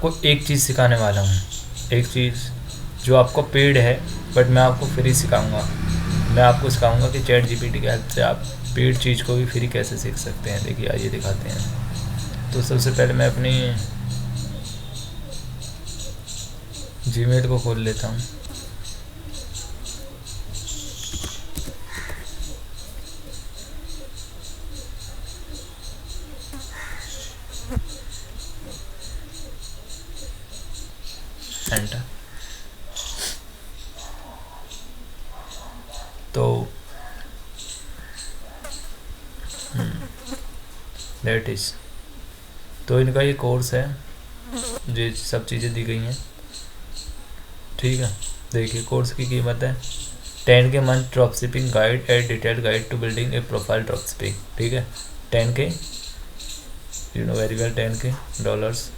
को एक चीज़ सिखाने वाला हूँ, एक चीज़ जो आपको पेड है, बट मैं आपको फ्री सिखाऊंगा। मैं आपको सिखाऊंगा कि चैट जीपीटी की हेल्प से आप पेड चीज़ को भी फ्री कैसे सीख सकते हैं। देखिए आइए दिखाते हैं। तो सबसे पहले मैं अपनी जीमेल को खोल लेता हूँ। एंटर। तो दैट इज़, तो इनका ये कोर्स है, ये सब चीज़ें दी गई हैं, ठीक है। देखिए कोर्स की कीमत है 10K month drop shipping guide and detailed guide to building a profile drop shipping, ठीक है। 10K, you know very well, 10K dollars.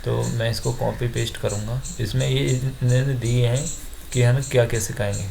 तो मैं इसको कॉपी पेस्ट करूँगा। इसमें ये इन्होंने दिए हैं कि हमें क्या क्या सिखाएंगे।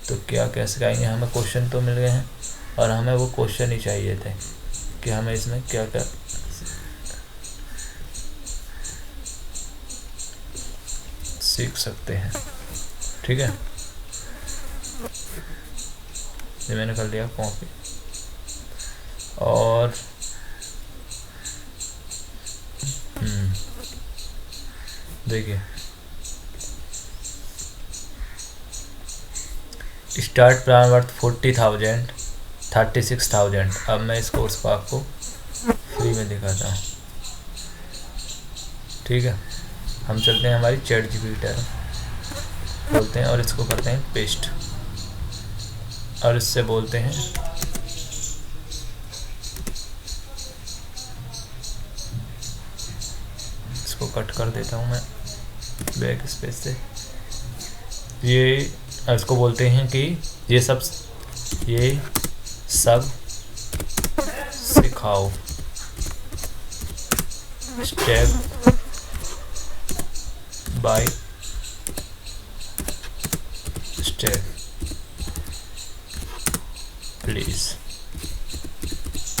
तो क्या क्या सिखाएंगे, हमें क्वेश्चन तो मिल गए हैं और हमें वो क्वेश्चन ही चाहिए थे कि हमें इसमें क्या क्या सीख सकते हैं, ठीक है। ये मैंने कर लिया कॉपी। और देखिए स्टार्ट प्लान वर्थ 40,000, 36,000। अब मैं इस कोर्स को आपको फ्री में दिखाता हूँ, ठीक है। हम चलते हैं हमारी चैट जीपीटी बोलते हैं और इसको करते हैं पेस्ट और इससे बोलते हैं इसको कट कर देता हूँ मैं बैक स्पेस से। ये इसको बोलते हैं कि ये सब सिखाओ स्टेप बाय स्टेप प्लीज,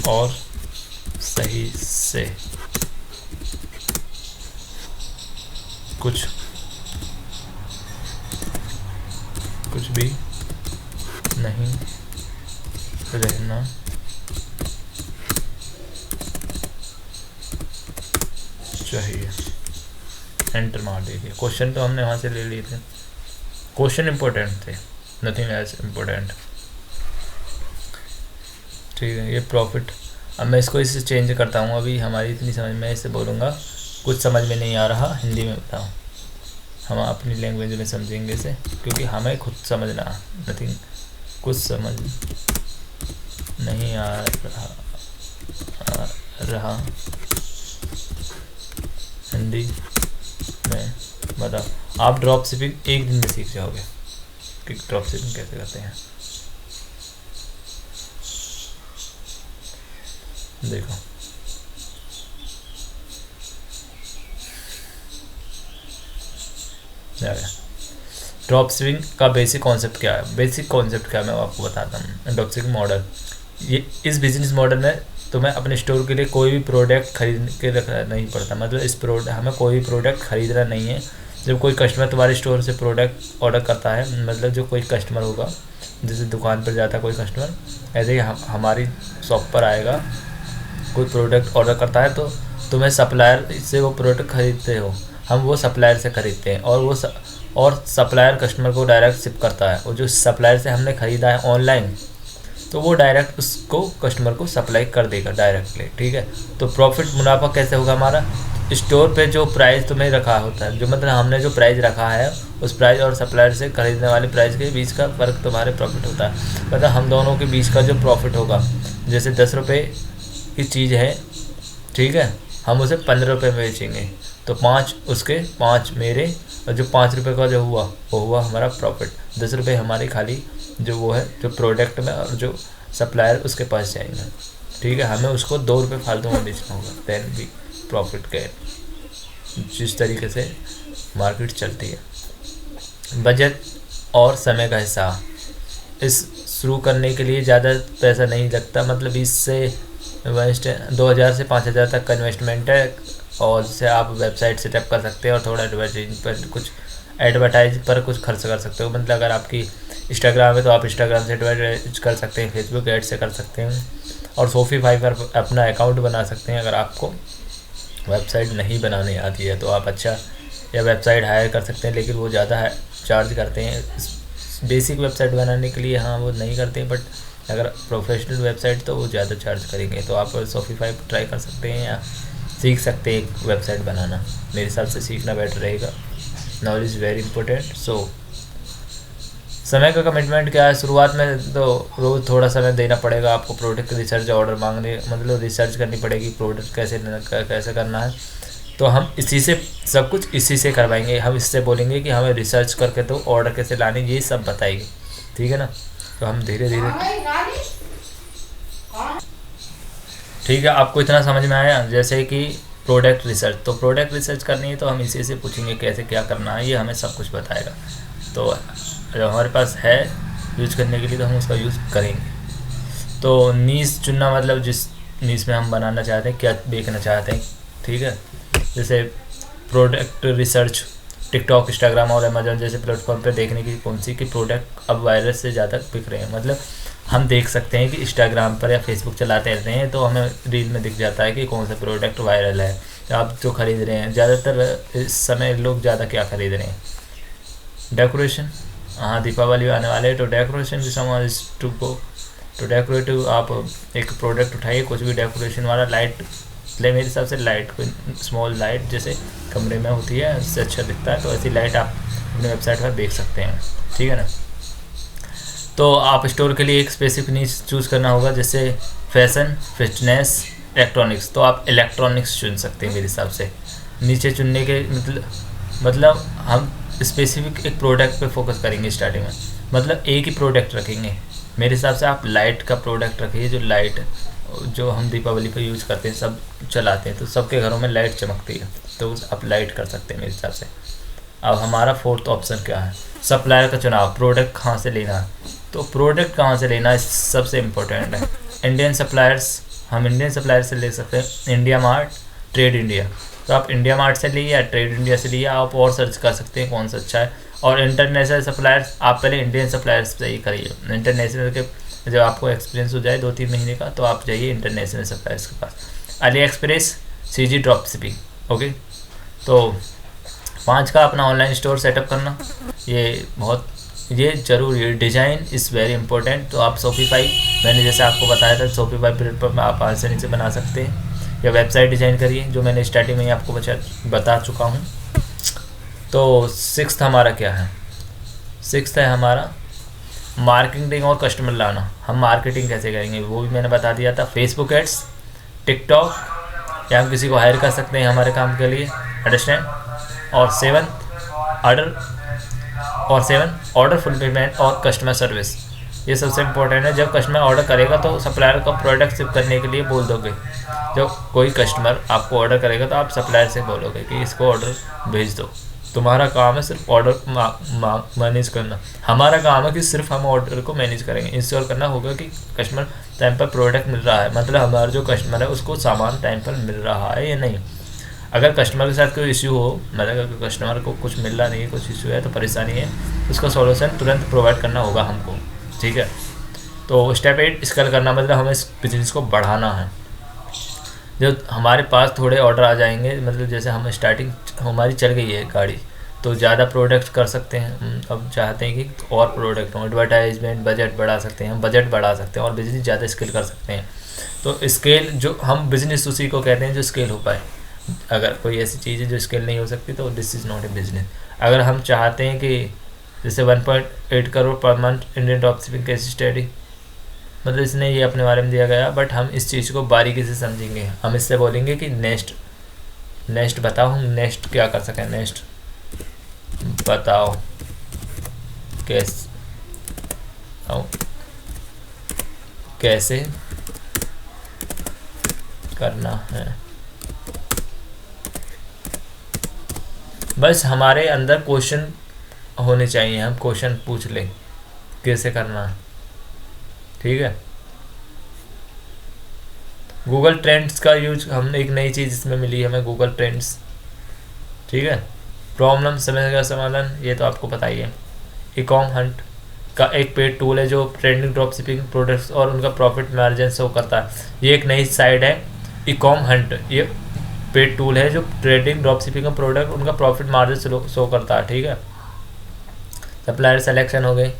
और सही से कुछ भी नहीं रहना चाहिए। एंटर मार दीजिए। क्वेश्चन तो हमने वहाँ से ले लिए थे, क्वेश्चन इम्पोर्टेंट थे, नथिंग एज इम्पोर्टेंट, ठीक है। ये प्रॉफिट, अब मैं इसको इससे चेंज करता हूँ। अभी हमारी इतनी समझ में, इससे बोलूँगा कुछ समझ में नहीं आ रहा, हिंदी में बताओ, हम अपनी लैंग्वेज में समझेंगे इसे, क्योंकि हमें खुद समझना, नथिंग, कुछ समझ नहीं आ रहा हिंदी में बताओ। आप ड्रॉप शिपिंग एक दिन में सीख जाओगे कि ड्रॉप शिपिंग कैसे करते हैं। देखो ड्रॉप शिपिंग का बेसिक कॉन्सेप्ट क्या है। बेसिक कॉन्सेप्ट क्या है मैं आपको बताता हूँ। ड्रॉप शिपिंग मॉडल, ये इस बिजनेस मॉडल में तुम्हें अपने स्टोर के लिए कोई भी प्रोडक्ट खरीद के रखना नहीं पड़ता। मतलब इस हमें कोई भी प्रोडक्ट खरीदना नहीं है। जब कोई कस्टमर तुम्हारे स्टोर से प्रोडक्ट ऑर्डर करता है, मतलब जो कोई कस्टमर होगा, जैसे दुकान पर जाता है कोई कस्टमर, ऐसे ही हमारी शॉप पर आएगा, कोई प्रोडक्ट ऑर्डर करता है, तो तुम्हें सप्लायर से वो प्रोडक्ट खरीदते हो, हम वो सप्लायर से खरीदते हैं, और सप्लायर कस्टमर को डायरेक्ट शिप करता है। और जो सप्लायर से हमने ख़रीदा है ऑनलाइन, तो वो डायरेक्ट उसको कस्टमर को सप्लाई कर देगा डायरेक्टली, ठीक है। तो प्रॉफिट मुनाफा कैसे होगा हमारा, स्टोर पे जो प्राइस तुम्हें रखा होता है, जो मतलब हमने जो प्राइस रखा है, उस प्राइस और सप्लायर से खरीदने वाले प्राइस के बीच का फ़र्क तुम्हारे प्रॉफिट होता है। मतलब हम दोनों के बीच का जो प्रॉफिट होगा, जैसे 10 रुपये की चीज़ है, ठीक है, हम उसे 15 रुपये में बेचेंगे, तो 5 उसके 5 मेरे, और जो 5 रुपये का जो हुआ वो हुआ हमारा प्रॉफिट। 10 रुपये हमारे खाली जो वो है जो प्रोडक्ट में, और जो सप्लायर उसके पास जाएंगे, ठीक है। हमें उसको 2 रुपये फालतू में बेचना होगा, देन भी प्रॉफिट गैन। जिस तरीके से मार्केट चलती है। बजट और समय का हिसाब, इस शुरू करने के लिए ज़्यादा पैसा नहीं लगता, मतलब 20 से 2000 से 5000 तक का इन्वेस्टमेंट है। और जिससे आप वेबसाइट सेटअप कर सकते हैं और थोड़ा एडवर्टाइज पर कुछ खर्च कर सकते हो। मतलब अगर आपकी इंस्टाग्राम है तो आप इंस्टाग्राम से एडवर्टाइज कर सकते हैं, फेसबुक ऐड से कर सकते हैं, और शॉपिफाई पर अपना अकाउंट बना सकते हैं। अगर आपको वेबसाइट नहीं बनानी आती है तो आप अच्छा या वेबसाइट हायर कर सकते हैं, लेकिन वो ज़्यादा चार्ज करते हैं बेसिक वेबसाइट बनाने के लिए। हाँ, वो नहीं करते, बट अगर प्रोफेशनल वेबसाइट तो वो ज़्यादा चार्ज करेंगे। तो आप शॉपिफाई पर ट्राई कर सकते हैं या सीख सकते हैं एक वेबसाइट बनाना। मेरे हिसाब से सीखना बेटर रहेगा। Knowledge very important. सो समय का कमिटमेंट क्या है? शुरुआत में तो रोज़ थोड़ा समय देना पड़ेगा आपको। प्रोडक्ट रिसर्च, ऑर्डर मांगने, मतलब रिसर्च करनी पड़ेगी प्रोडक्ट कैसे करना है। तो हम इसी से सब कुछ इसी से करवाएंगे। हम इससे बोलेंगे कि हमें रिसर्च करके तो ऑर्डर कैसे लाने, ये सब बताएंगे, ठीक है ना। तो हम धीरे धीरे, ठीक है, आपको इतना समझ में आया। जैसे कि प्रोडक्ट रिसर्च, तो प्रोडक्ट रिसर्च करनी है तो हम इसी से पूछेंगे कैसे क्या करना है, ये हमें सब कुछ बताएगा। तो जब हमारे पास है यूज करने के लिए तो हम उसका यूज़ करेंगे। तो नीश चुनना, मतलब जिस नीश में हम बनाना चाहते हैं, क्या बेचना चाहते हैं, ठीक है। जैसे प्रोडक्ट रिसर्च टिकटॉक, इंस्टाग्राम और अमेजोन जैसे प्लेटफॉर्म पे देखने की कौन सी की प्रोडक्ट अब वायरस से ज़्यादा बिक रहे हैं। मतलब हम देख सकते हैं कि इंस्टाग्राम पर या फेसबुक चलाते रहते हैं तो हमें रील में दिख जाता है कि कौन सा प्रोडक्ट वायरल है, तो आप जो ख़रीद रहे हैं। ज़्यादातर इस समय लोग ज़्यादा क्या ख़रीद रहे हैं? डेकोरेशन। हाँ, दीपावली आने वाले है तो डेकोरेशन की सामान टू गो तो डेकोरेटिव। आप एक प्रोडक्ट उठाइए कुछ भी डेकोरेशन वाला, लाइट ले, मेरे हिसाब से लाइट, कोई स्मॉल लाइट जैसे कमरे में होती है उससे अच्छा दिखता है, तो ऐसी लाइट आप अपने वेबसाइट पर देख सकते हैं, ठीक है ना। तो आप स्टोर के लिए एक स्पेसिफिक नीश चूज़ करना होगा, जैसे फैशन, फिटनेस, इलेक्ट्रॉनिक्स। तो आप इलेक्ट्रॉनिक्स चुन सकते हैं मेरे हिसाब से। नीचे चुनने के मतलब हम स्पेसिफिक एक प्रोडक्ट पे फोकस करेंगे स्टार्टिंग में, मतलब एक ही प्रोडक्ट रखेंगे। मेरे हिसाब से आप लाइट का प्रोडक्ट रखिए, जो लाइट जो हम दीपावली पर यूज़ करते हैं, सब चलाते हैं, तो सबके घरों में लाइट चमकती है, तो आप लाइट कर सकते हैं मेरे हिसाब से। अब हमारा फोर्थ ऑप्शन क्या है? सप्लायर का चुनाव। प्रोडक्ट कहाँ से लेना है? तो प्रोडक्ट कहाँ से लेना है सबसे इम्पोर्टेंट है। इंडियन सप्लायर्स, हम इंडियन सप्लायर से ले सकते हैं। India mart, trade India. तो आप इंडिया मार्ट से लिए या ट्रेड इंडिया से लिए, आप और सर्च कर सकते हैं कौन सा अच्छा है। और इंटरनेशनल सप्लायर्स, आप पहले इंडियन सप्लायर्स से ही करिए। इंटरनेशनल के जब आपको एक्सपीरियंस हो जाए 2-3 महीने का, तो आप जाइए इंटरनेशनल सप्लायर्स के पास। AliExpress, CJ drop shipping, okay. तो 5 का अपना ऑनलाइन स्टोर सेटअप करना, ये ज़रूरी है। Design is very important. तो आप शॉपिफाई, मैंने जैसे आपको बताया था, शॉपिफाई प्लेटफॉर्म में आप आसानी से बना सकते हैं, या वेबसाइट डिज़ाइन करिए, जो मैंने स्टार्टिंग में ही आपको बता चुका हूँ। तो 6th हमारा क्या है? 6th है हमारा मार्केटिंग और कस्टमर लाना। हम मार्केटिंग कैसे करेंगे वो भी मैंने बता दिया था। फेसबुक एड्स, टिकटॉक, या हम किसी को हायर कर सकते हैं हमारे काम के लिए, अंडरस्टैंड। और 7 ऑर्डर फुलफिलमेंट और कस्टमर सर्विस। ये सबसे इम्पोर्टेंट है। जब कस्टमर ऑर्डर करेगा तो सप्लायर को प्रोडक्ट शिप करने के लिए बोल दोगे। जब कोई कस्टमर आपको ऑर्डर करेगा तो आप सप्लायर से बोलोगे कि इसको ऑर्डर भेज दो। तुम्हारा काम है सिर्फ ऑर्डर मैनेज करना। हमारा काम है कि सिर्फ हम ऑर्डर को मैनेज करेंगे। इंश्योर करना होगा कि कस्टमर टाइम पर प्रोडक्ट मिल रहा है, मतलब हमारा जो कस्टमर है उसको सामान टाइम पर मिल रहा है या नहीं। अगर कस्टमर के साथ कोई इश्यू हो, मतलब अगर कस्टमर को कुछ मिल रहा नहीं है, कुछ इश्यू है, तो परेशानी है, उसका सॉल्यूशन तुरंत प्रोवाइड करना होगा हमको, ठीक है। तो स्टेप 8 स्केल करना, मतलब हमें इस बिजनेस को बढ़ाना है। जब हमारे पास थोड़े ऑर्डर आ जाएंगे, मतलब जैसे हम स्टार्टिंग हमारी चल गई है गाड़ी, तो ज़्यादा प्रोडक्ट कर सकते हैं। अब चाहते हैं कि और प्रोडक्ट हो, एडवर्टाइजमेंट, बजट बढ़ा सकते हैं, हम बजट बढ़ा सकते हैं और बिजनेस ज़्यादा स्केल कर सकते हैं। तो स्केल, जो हम बिजनेस उसी को कहते हैं जो स्केल हो पाए। अगर कोई ऐसी चीज़ है जो स्केल नहीं हो सकती तो this is not a business. अगर हम चाहते हैं कि जैसे 1.8 crore per month Indian drop shipping case study, मतलब इसने ये अपने बारे में दिया गया, बट हम इस चीज़ को बारीकी से समझेंगे। हम इससे बोलेंगे कि नेक्स्ट बताओ, हम नेक्स्ट क्या कर सकें। नेक्स्ट बताओ कैसे करना है। बस हमारे अंदर क्वेश्चन होने चाहिए, हम क्वेश्चन पूछ लें कैसे करना है, ठीक है। गूगल ट्रेंड्स का यूज, हमने एक नई चीज़ इसमें मिली हमें, गूगल ट्रेंड्स, ठीक है। प्रॉब्लम समस्या का समाधान, ये तो आपको पता ही है। इकॉम हंट का एक पेड टूल है जो ट्रेंडिंग ड्रॉप शिपिंग प्रोडक्ट्स और उनका प्रॉफिट मार्जिन शो करता है। ये एक नई साइट है इकॉम हंट, ये पेड टूल है जो ट्रेडिंग ड्रॉप शिपिंग का प्रोडक्ट उनका प्रॉफिट मार्जिन शो करता है, ठीक है। सप्लायर सिलेक्शन हो गई।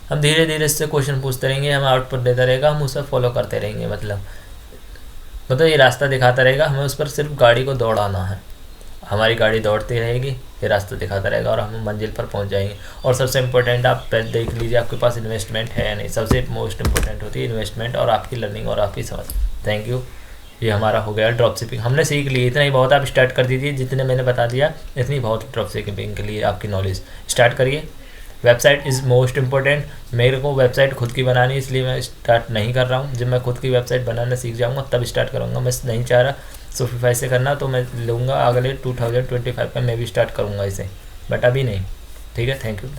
हम धीरे धीरे इससे क्वेश्चन पूछते रहेंगे, हमें आउटपुट देता रहेगा, हम उसे फॉलो करते रहेंगे। मतलब ये रास्ता दिखाता रहेगा, हमें उस पर सिर्फ गाड़ी को दौड़ाना है, हमारी गाड़ी दौड़ती रहेगी, ये रास्ता दिखाता रहेगा और हम मंजिल पर पहुंच जाएंगे। और सबसे इम्पोर्टेंट आप पहले देख लीजिए आपके पास इन्वेस्टमेंट है या नहीं। सबसे मोस्ट इम्पोर्टेंट होती है इन्वेस्टमेंट और आपकी लर्निंग और आपकी समझ। Thank you. ये हमारा हो गया ड्रॉप शिपिंग, हमने सीख ली, इतना ही बहुत। आप स्टार्ट कर दीजिए, जितने मैंने बता दिया इतनी बहुत ड्रॉप शिपिंग के लिए आपकी नॉलेज। स्टार्ट करिए। Website is most important. मेरे को वेबसाइट खुद की बनानी, इसलिए मैं स्टार्ट नहीं कर रहा हूँ। जब मैं खुद की वेबसाइट बनाना सीख जाऊँगा तब स्टार्ट करूँगा। मैं नहीं चाह रहा शॉपिफाई से करना, तो मैं लूँगा अगले 2025 में मैं भी स्टार्ट करूँगा इसे, बट अभी नहीं। ठीक है, थैंक यू।